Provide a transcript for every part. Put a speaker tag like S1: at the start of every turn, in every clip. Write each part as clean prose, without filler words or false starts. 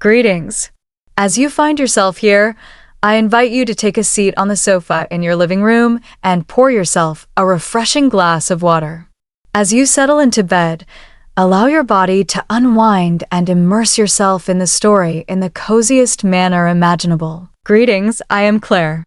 S1: Greetings. As you find yourself here, I invite you to take a seat on the sofa in your living room and pour yourself a refreshing glass of water. As you settle into bed, allow your body to unwind and immerse yourself in the story in the coziest manner imaginable. Greetings, I am Claire.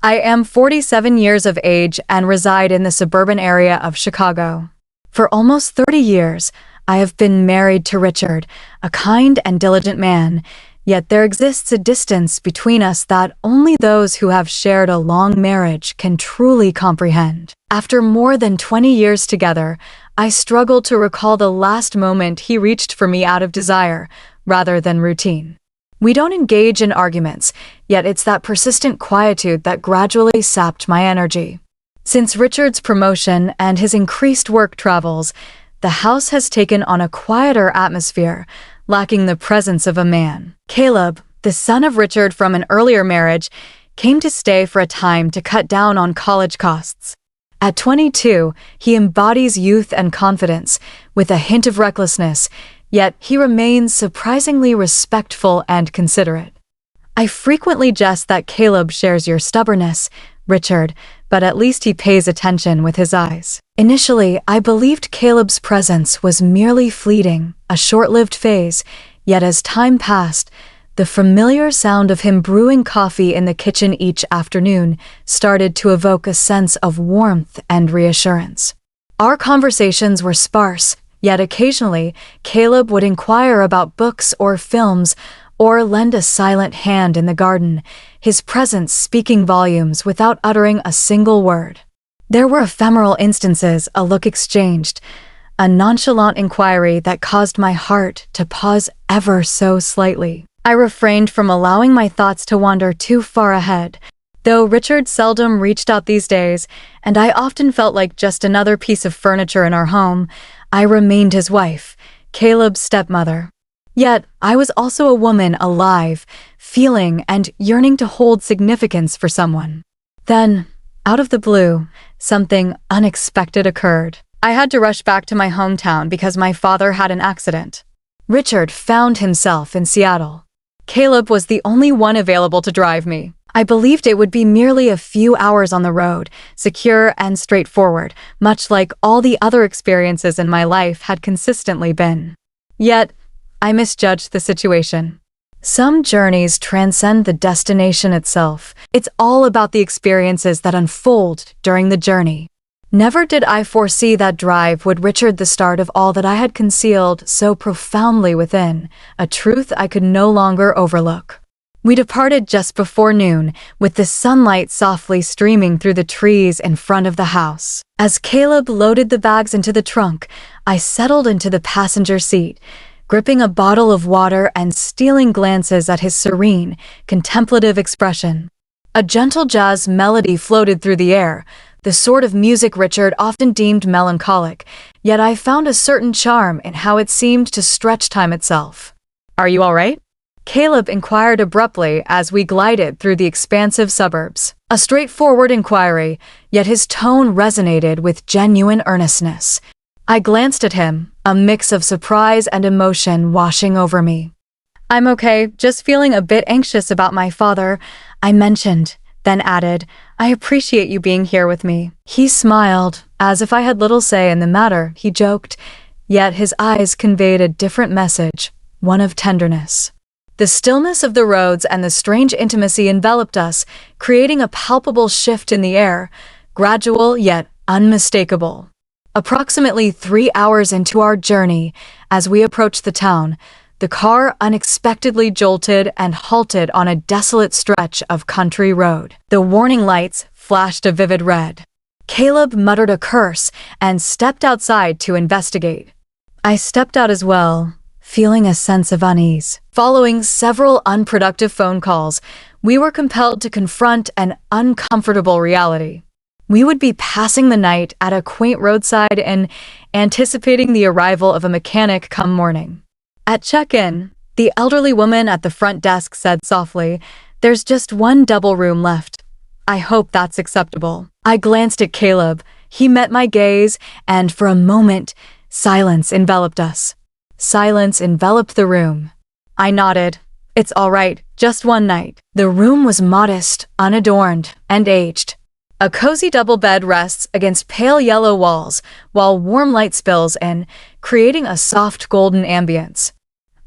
S1: I am 47 years of age and reside in the suburban area of Chicago. For almost 30 years, I have been married to Richard, a kind and diligent man, yet there exists a distance between us that only those who have shared a long marriage can truly comprehend. After more than 20 years together, I struggle to recall the last moment he reached for me out of desire, rather than routine. We don't engage in arguments, yet it's that persistent quietude that gradually sapped my energy. Since Richard's promotion and his increased work travels, the house has taken on a quieter atmosphere, lacking the presence of a man. Caleb, the son of Richard from an earlier marriage, came to stay for a time to cut down on college costs. At 22, he embodies youth and confidence, with a hint of recklessness, yet he remains surprisingly respectful and considerate. I frequently jest that Caleb shares your stubbornness, Richard, but at least he pays attention with his eyes. Initially, I believed Caleb's presence was merely fleeting, a short-lived phase, yet as time passed, the familiar sound of him brewing coffee in the kitchen each afternoon started to evoke a sense of warmth and reassurance. Our conversations were sparse, yet occasionally, Caleb would inquire about books or films, or lend a silent hand in the garden, his presence speaking volumes without uttering a single word. There were ephemeral instances, a look exchanged, a nonchalant inquiry that caused my heart to pause ever so slightly. I refrained from allowing my thoughts to wander too far ahead, though Richard seldom reached out these days, and I often felt like just another piece of furniture in our home. I remained his wife, Caleb's stepmother. Yet, I was also a woman alive, feeling and yearning to hold significance for someone. Then, out of the blue, something unexpected occurred. I had to rush back to my hometown because my father had an accident. Richard found himself in Seattle. Caleb was the only one available to drive me. I believed it would be merely a few hours on the road, secure and straightforward, much like all the other experiences in my life had consistently been. Yet, I misjudged the situation. Some journeys transcend the destination itself. It's all about the experiences that unfold during the journey. Never did I foresee that drive would Richard the start of all that I had concealed so profoundly within, a truth I could no longer overlook. We departed just before noon, with the sunlight softly streaming through the trees in front of the house. As Caleb loaded the bags into the trunk, I settled into the passenger seat, gripping a bottle of water and stealing glances at his serene, contemplative expression. A gentle jazz melody floated through the air, the sort of music Richard often deemed melancholic, yet I found a certain charm in how it seemed to stretch time itself. "Are you all right?" Caleb inquired abruptly as we glided through the expansive suburbs. A straightforward inquiry, yet his tone resonated with genuine earnestness. I glanced at him, a mix of surprise and emotion washing over me. "I'm okay, just feeling a bit anxious about my father," I mentioned, then added, "I appreciate you being here with me." He smiled, as if I had little say in the matter, he joked, yet his eyes conveyed a different message, one of tenderness. The stillness of the roads and the strange intimacy enveloped us, creating a palpable shift in the air, gradual yet unmistakable. Approximately 3 hours into our journey, as we approached the town, the car unexpectedly jolted and halted on a desolate stretch of country road. The warning lights flashed a vivid red. Caleb muttered a curse and stepped outside to investigate. I stepped out as well, feeling a sense of unease. Following several unproductive phone calls, we were compelled to confront an uncomfortable reality. We would be passing the night at a quaint roadside and anticipating the arrival of a mechanic come morning. At check-in, the elderly woman at the front desk said softly, "There's just one double room left. I hope that's acceptable." I glanced at Caleb. He met my gaze, and for a moment, silence enveloped us. Silence enveloped the room. I nodded, It's all right, just one night. The room was modest, unadorned, and aged. A cozy double bed rests against pale yellow walls, while warm light spills in, creating a soft golden ambience.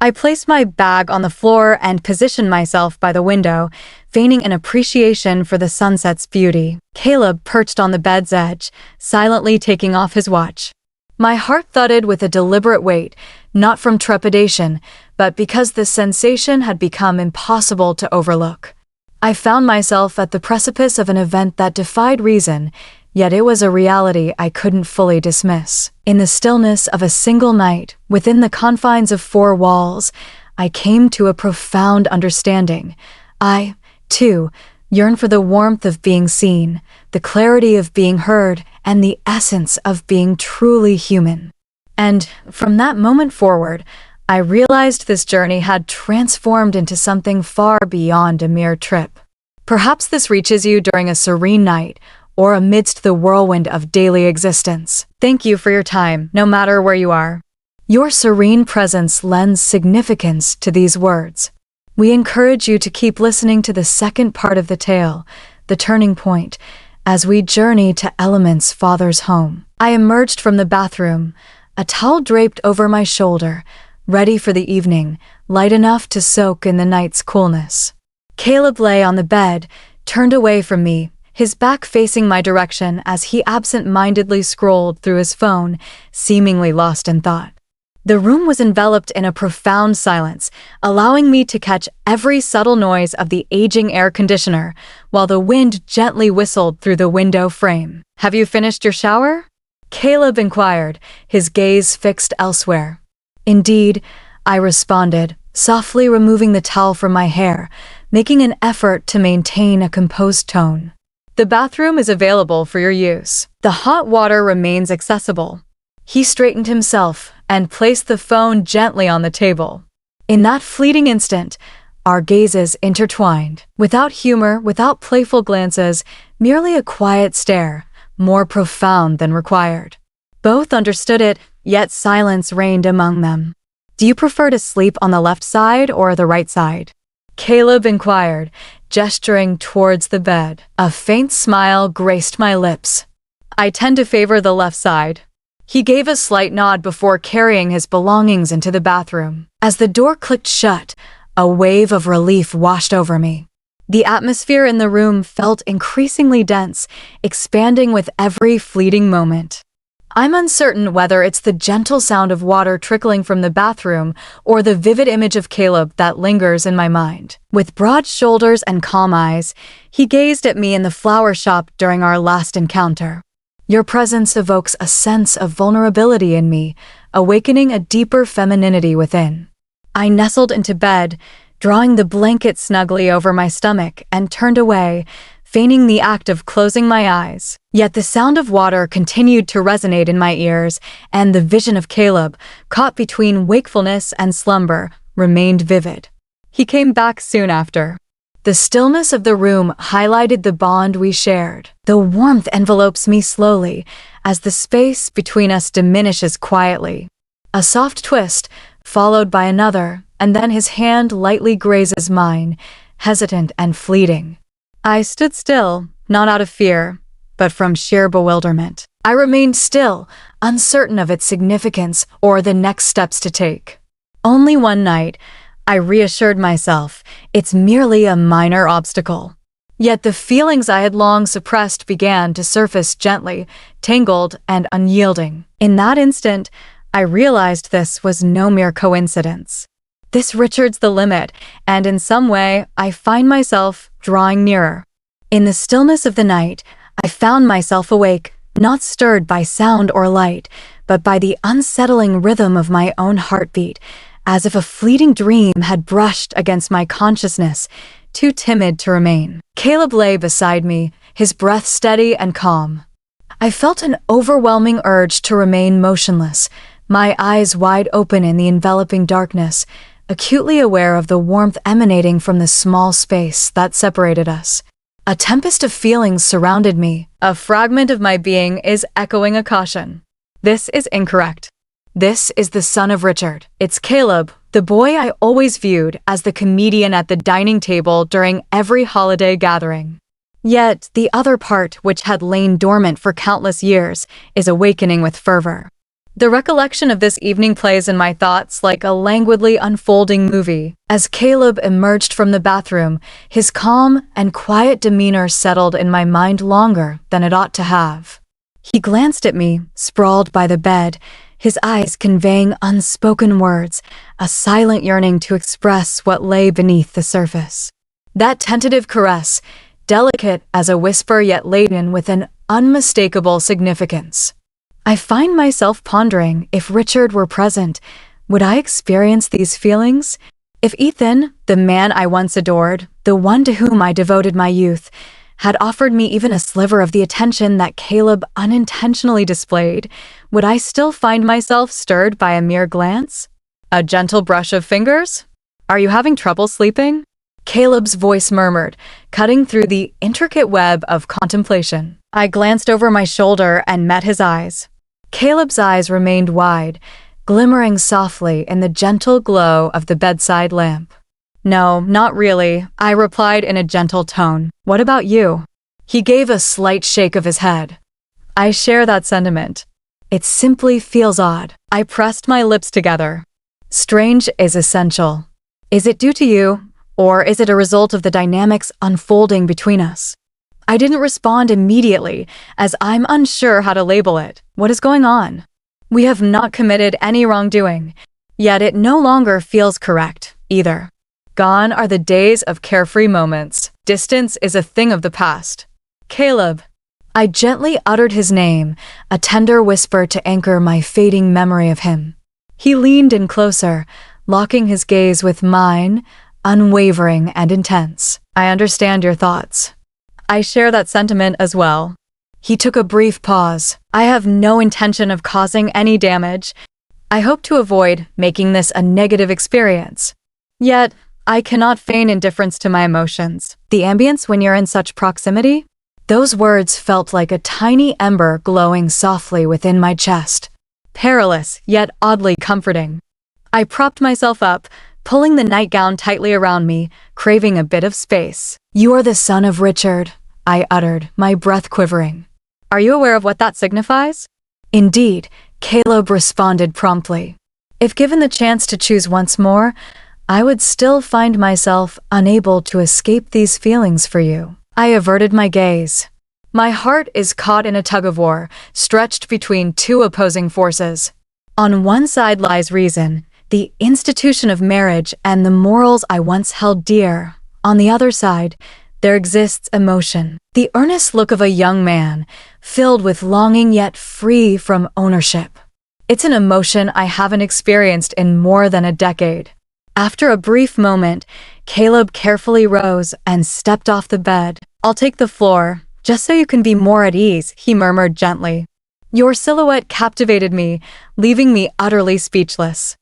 S1: I placed my bag on the floor and positioned myself by the window, feigning an appreciation for the sunset's beauty. Caleb perched on the bed's edge, silently taking off his watch. My heart thudded with a deliberate weight, not from trepidation, but because the sensation had become impossible to overlook. I found myself at the precipice of an event that defied reason, yet it was a reality I couldn't fully dismiss. In the stillness of a single night, within the confines of four walls, I came to a profound understanding. I, too, yearned for the warmth of being seen, the clarity of being heard, and the essence of being truly human. And, from that moment forward, I realized this journey had transformed into something far beyond a mere trip. Perhaps this reaches you during a serene night, or amidst the whirlwind of daily existence. Thank you for your time, no matter where you are. Your serene presence lends significance to these words. We encourage you to keep listening to the second part of the tale, the turning point, as we journey to Element's father's home. I emerged from the bathroom, a towel draped over my shoulder, ready for the evening, light enough to soak in the night's coolness. Caleb lay on the bed, turned away from me, his back facing my direction as he absent-mindedly scrolled through his phone, seemingly lost in thought. The room was enveloped in a profound silence, allowing me to catch every subtle noise of the aging air conditioner, while the wind gently whistled through the window frame. "Have you finished your shower?" Caleb inquired, his gaze fixed elsewhere. "Indeed," I responded, softly removing the towel from my hair, making an effort to maintain a composed tone. "The bathroom is available for your use. The hot water remains accessible." He straightened himself and placed the phone gently on the table. In that fleeting instant, our gazes intertwined. Without humor, without playful glances, merely a quiet stare, more profound than required. Both understood it, yet silence reigned among them. "Do you prefer to sleep on the left side or the right side?" Caleb inquired, gesturing towards the bed. A faint smile graced my lips. "I tend to favor the left side." He gave a slight nod before carrying his belongings into the bathroom. As the door clicked shut, a wave of relief washed over me. The atmosphere in the room felt increasingly dense, expanding with every fleeting moment. I'm uncertain whether it's the gentle sound of water trickling from the bathroom or the vivid image of Caleb that lingers in my mind. With broad shoulders and calm eyes, he gazed at me in the flower shop during our last encounter. "Your presence evokes a sense of vulnerability in me, awakening a deeper femininity within." I nestled into bed, drawing the blanket snugly over my stomach, and turned away, feigning the act of closing my eyes. Yet the sound of water continued to resonate in my ears, and the vision of Caleb, caught between wakefulness and slumber, remained vivid. He came back soon after. The stillness of the room highlighted the bond we shared. The warmth envelopes me slowly, as the space between us diminishes quietly. A soft twist, followed by another, and then his hand lightly grazes mine, hesitant and fleeting. I stood still, not out of fear, but from sheer bewilderment. I remained still, uncertain of its significance or the next steps to take. Only one night, I reassured myself, it's merely a minor obstacle. Yet the feelings I had long suppressed began to surface gently, tangled and unyielding. In that instant, I realized this was no mere coincidence. This Richard's the limit, and in some way, I find myself drawing nearer. In the stillness of the night, I found myself awake, not stirred by sound or light, but by the unsettling rhythm of my own heartbeat, as if a fleeting dream had brushed against my consciousness, too timid to remain. Caleb lay beside me, his breath steady and calm. I felt an overwhelming urge to remain motionless, my eyes wide open in the enveloping darkness, acutely aware of the warmth emanating from the small space that separated us. A tempest of feelings surrounded me. A fragment of my being is echoing a caution. This is incorrect. This is the son of Richard. It's Caleb, the boy I always viewed as the comedian at the dining table during every holiday gathering. Yet, the other part, which had lain dormant for countless years, is awakening with fervor. The recollection of this evening plays in my thoughts like a languidly unfolding movie. As Caleb emerged from the bathroom, his calm and quiet demeanor settled in my mind longer than it ought to have. He glanced at me, sprawled by the bed, his eyes conveying unspoken words, a silent yearning to express what lay beneath the surface. That tentative caress, delicate as a whisper yet laden with an unmistakable significance. I find myself pondering, if Richard were present, would I experience these feelings? If Ethan, the man I once adored, the one to whom I devoted my youth, had offered me even a sliver of the attention that Caleb unintentionally displayed, would I still find myself stirred by a mere glance? A gentle brush of fingers? Are you having trouble sleeping? Caleb's voice murmured, cutting through the intricate web of contemplation. I glanced over my shoulder and met his eyes. Caleb's eyes remained wide, glimmering softly in the gentle glow of the bedside lamp. No, not really, I replied in a gentle tone. What about you? He gave a slight shake of his head. I share that sentiment. It simply feels odd. I pressed my lips together. Strange is essential. Is it due to you, or is it a result of the dynamics unfolding between us? I didn't respond immediately, as I'm unsure how to label it. What is going on? We have not committed any wrongdoing, yet it no longer feels correct, either. Gone are the days of carefree moments. Distance is a thing of the past. Caleb. I gently uttered his name, a tender whisper to anchor my fading memory of him. He leaned in closer, locking his gaze with mine, unwavering and intense. I understand your thoughts. I share that sentiment as well. He took a brief pause. I have no intention of causing any damage. I hope to avoid making this a negative experience. Yet, I cannot feign indifference to my emotions. The ambience when you're in such proximity? Those words felt like a tiny ember glowing softly within my chest. Perilous, yet oddly comforting. I propped myself up, pulling the nightgown tightly around me, craving a bit of space. You are the son of Richard, I uttered, my breath quivering. Are you aware of what that signifies? Indeed, Caleb responded promptly. If given the chance to choose once more, I would still find myself unable to escape these feelings for you. I averted my gaze. My heart is caught in a tug-of-war, stretched between two opposing forces. On one side lies reason, the institution of marriage and the morals I once held dear. On the other side, there exists emotion, the earnest look of a young man, filled with longing yet free from ownership. It's an emotion I haven't experienced in more than a decade. After a brief moment, Caleb carefully rose and stepped off the bed. I'll take the floor, just so you can be more at ease, he murmured gently. Your silhouette captivated me, leaving me utterly speechless.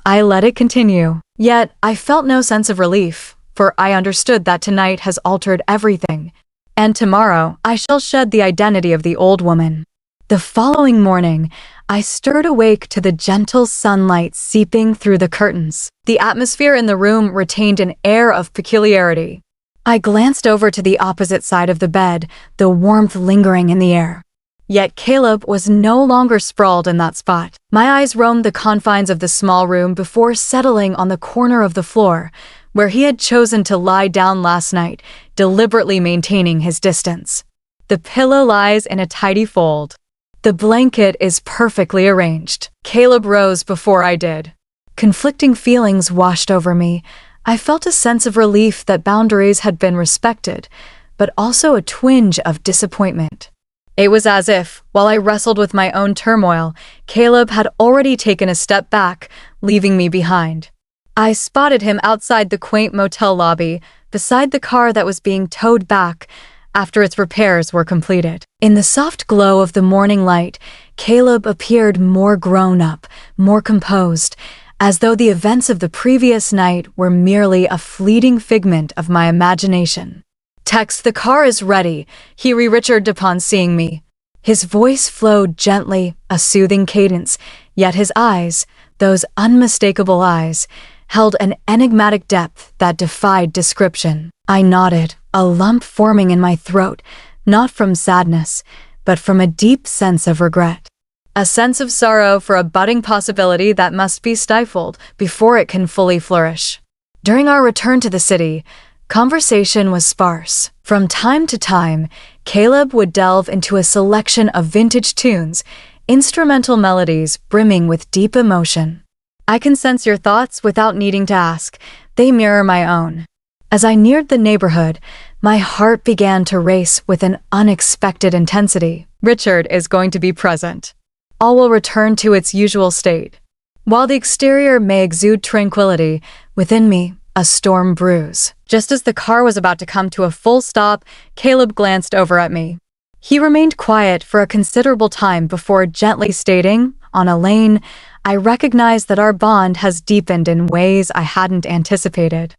S1: I let it continue, yet I felt no sense of relief, for I understood that tonight has altered everything, and tomorrow I shall shed the identity of the old woman. The following morning, I stirred awake to the gentle sunlight seeping through the curtains. The atmosphere in the room retained an air of peculiarity. I glanced over to the opposite side of the bed, the warmth lingering in the air. Yet Caleb was no longer sprawled in that spot. My eyes roamed the confines of the small room before settling on the corner of the floor, where he had chosen to lie down last night, deliberately maintaining his distance. The pillow lies in a tidy fold. The blanket is perfectly arranged. Caleb rose before I did. Conflicting feelings washed over me. I felt a sense of relief that boundaries had been respected, but also a twinge of disappointment. It was as if, while I wrestled with my own turmoil, Caleb had already taken a step back, leaving me behind. I spotted him outside the quaint motel lobby, beside the car that was being towed back after its repairs were completed. In the soft glow of the morning light, Caleb appeared more grown up, more composed, as though the events of the previous night were merely a fleeting figment of my imagination. Text, the car is ready, he re-Richarded upon seeing me. His voice flowed gently, a soothing cadence, Yet his eyes, those unmistakable eyes, held an enigmatic depth that defied description. I nodded, a lump forming in my throat, not from sadness, but from a deep sense of regret. A sense of sorrow for a budding possibility that must be stifled before it can fully flourish. During our return to the city, conversation was sparse. From time to time, Caleb would delve into a selection of vintage tunes, instrumental melodies brimming with deep emotion. I can sense your thoughts without needing to ask. They mirror my own. As I neared the neighborhood, my heart began to race with an unexpected intensity. Richard is going to be present. All will return to its usual state. While the exterior may exude tranquility, within me, a storm brews. Just as the car was about to come to a full stop, Caleb glanced over at me. He remained quiet for a considerable time before gently stating, on Elaine, I recognize that our bond has deepened in ways I hadn't anticipated.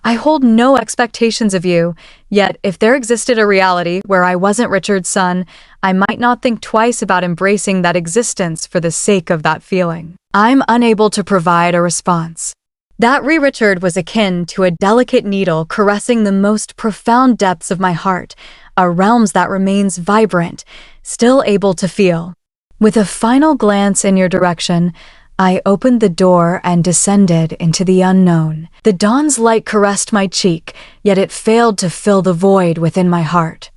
S1: I hold no expectations of you, yet if there existed a reality where I wasn't Richard's son, I might not think twice about embracing that existence for the sake of that feeling. I'm unable to provide a response. That Richard was akin to a delicate needle caressing the most profound depths of my heart, a realms that remains vibrant, still able to feel. With a final glance in your direction, I opened the door and descended into the unknown. The dawn's light caressed my cheek, yet it failed to fill the void within my heart.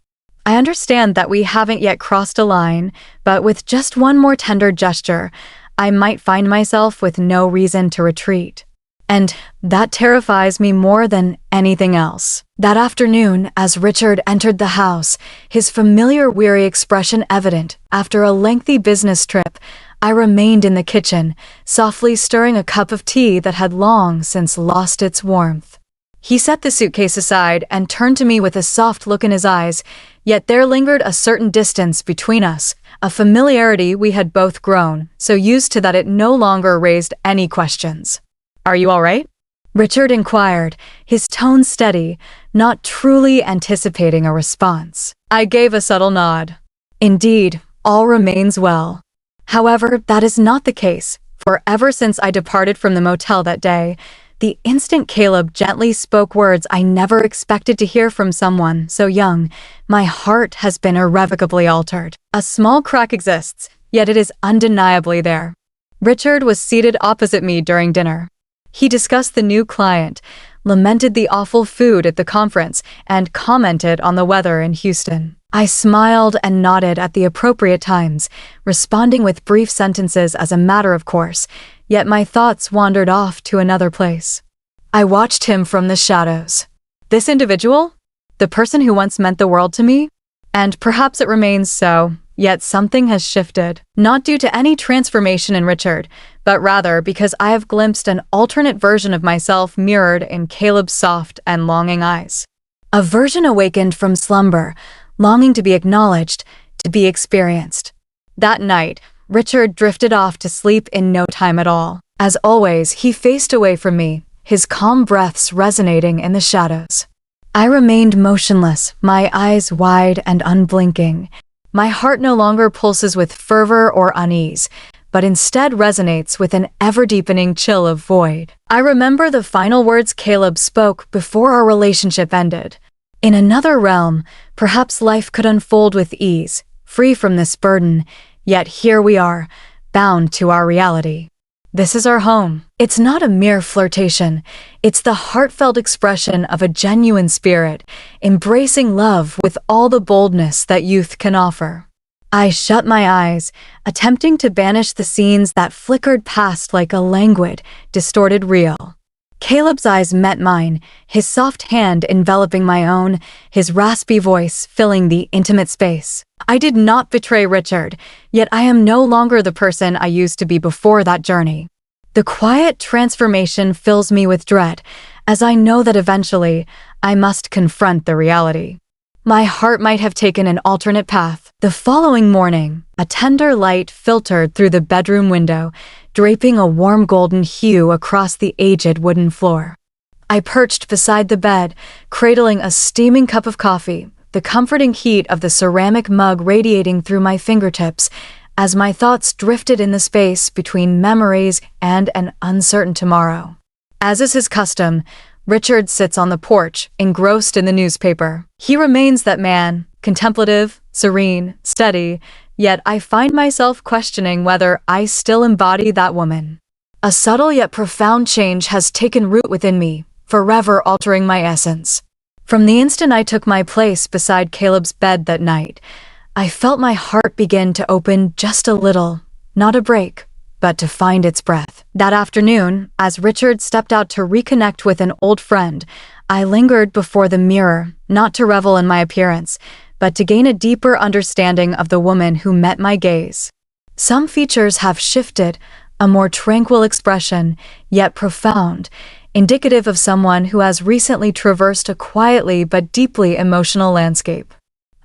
S1: I understand that we haven't yet crossed a line, but with just one more tender gesture, I might find myself with no reason to retreat. And that terrifies me more than anything else. That afternoon, as Richard entered the house, his familiar weary expression evident after a lengthy business trip, I remained in the kitchen, softly stirring a cup of tea that had long since lost its warmth. He set the suitcase aside and turned to me with a soft look in his eyes, yet there lingered a certain distance between us, a familiarity we had both grown, so used to that it no longer raised any questions. Are you all right? Richard inquired, his tone steady, not truly anticipating a response. I gave a subtle nod. Indeed, all remains well. However, that is not the case, for ever since I departed from the motel that day, the instant Caleb gently spoke words I never expected to hear from someone so young, my heart has been irrevocably altered. A small crack exists, yet it is undeniably there. Richard was seated opposite me during dinner. He discussed the new client, lamented the awful food at the conference, and commented on the weather in Houston. I smiled and nodded at the appropriate times, responding with brief sentences as a matter of course, yet my thoughts wandered off to another place. I watched him from the shadows. This individual? The person who once meant the world to me? And perhaps it remains so, yet something has shifted. Not due to any transformation in Richard, but rather because I have glimpsed an alternate version of myself mirrored in Caleb's soft and longing eyes. A version awakened from slumber, longing to be acknowledged, to be experienced. That night, Richard drifted off to sleep in no time at all. As always, he faced away from me, his calm breaths resonating in the shadows. I remained motionless, my eyes wide and unblinking. My heart no longer pulses with fervor or unease, but instead resonates with an ever-deepening chill of void. I remember the final words Caleb spoke before our relationship ended. In another realm, perhaps life could unfold with ease, free from this burden, yet here we are, bound to our reality. This is our home. It's not a mere flirtation. It's the heartfelt expression of a genuine spirit, embracing love with all the boldness that youth can offer. I shut my eyes, attempting to banish the scenes that flickered past like a languid, distorted reel. Caleb's eyes met mine, his soft hand enveloping my own, his raspy voice filling the intimate space. I did not betray Richard, yet I am no longer the person I used to be before that journey. The quiet transformation fills me with dread, as I know that eventually I must confront the reality. My heart might have taken an alternate path. The following morning, a tender light filtered through the bedroom window, draping a warm golden hue across the aged wooden floor. I perched beside the bed, cradling a steaming cup of coffee, the comforting heat of the ceramic mug radiating through my fingertips as my thoughts drifted in the space between memories and an uncertain tomorrow. As is his custom, Richard sits on the porch, engrossed in the newspaper. He remains that man, contemplative, serene, steady, yet I find myself questioning whether I still embody that woman. A subtle yet profound change has taken root within me, forever altering my essence. From the instant I took my place beside Caleb's bed that night, I felt my heart begin to open just a little, not a break, but to find its breath. That afternoon, as Richard stepped out to reconnect with an old friend, I lingered before the mirror, not to revel in my appearance, but to gain a deeper understanding of the woman who met my gaze. Some features have shifted, a more tranquil expression, yet profound, indicative of someone who has recently traversed a quietly but deeply emotional landscape.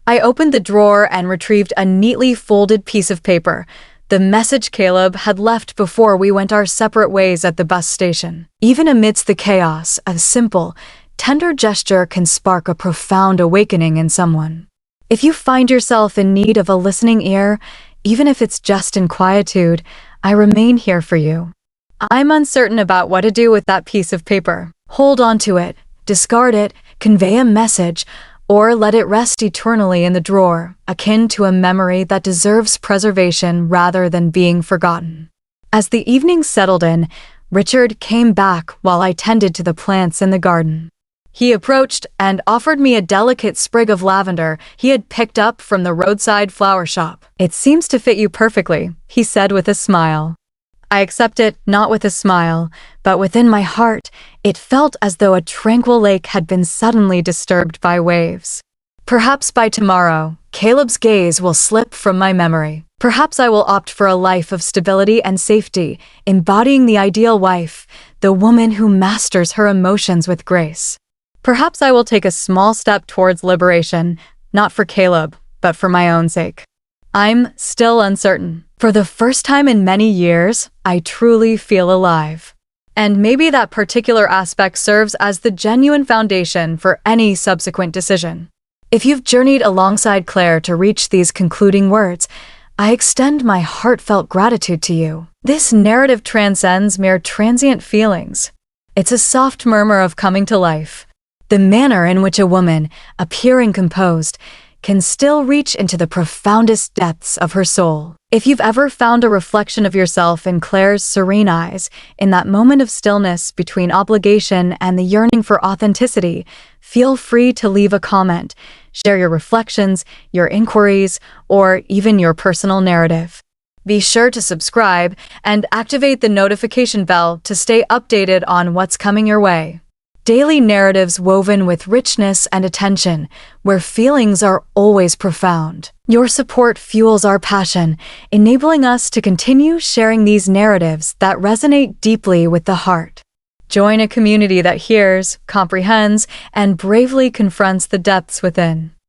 S1: I opened the drawer and retrieved a neatly folded piece of paper, the message Caleb had left before we went our separate ways at the bus station. Even amidst the chaos, a simple, tender gesture can spark a profound awakening in someone. If you find yourself in need of a listening ear, even if it's just in quietude, I remain here for you. I'm uncertain about what to do with that piece of paper. Hold on to it, discard it, convey a message, or let it rest eternally in the drawer, akin to a memory that deserves preservation rather than being forgotten. As the evening settled in, Richard came back while I tended to the plants in the garden. He approached and offered me a delicate sprig of lavender he had picked up from the roadside flower shop. "It seems to fit you perfectly," he said with a smile. I accept it, not with a smile, but within my heart, it felt as though a tranquil lake had been suddenly disturbed by waves. Perhaps by tomorrow, Caleb's gaze will slip from my memory. Perhaps I will opt for a life of stability and safety, embodying the ideal wife, the woman who masters her emotions with grace. Perhaps I will take a small step towards liberation, not for Caleb, but for my own sake. I'm still uncertain. For the first time in many years, I truly feel alive. And maybe that particular aspect serves as the genuine foundation for any subsequent decision. If you've journeyed alongside Claire to reach these concluding words, I extend my heartfelt gratitude to you. This narrative transcends mere transient feelings. It's a soft murmur of coming to life. The manner in which a woman, appearing composed, can still reach into the profoundest depths of her soul. If you've ever found a reflection of yourself in Claire's serene eyes, in that moment of stillness between obligation and the yearning for authenticity, feel free to leave a comment, share your reflections, your inquiries, or even your personal narrative. Be sure to subscribe and activate the notification bell to stay updated on what's coming your way. Daily narratives woven with richness and attention, where feelings are always profound. Your support fuels our passion, enabling us to continue sharing these narratives that resonate deeply with the heart. Join a community that hears, comprehends, and bravely confronts the depths within.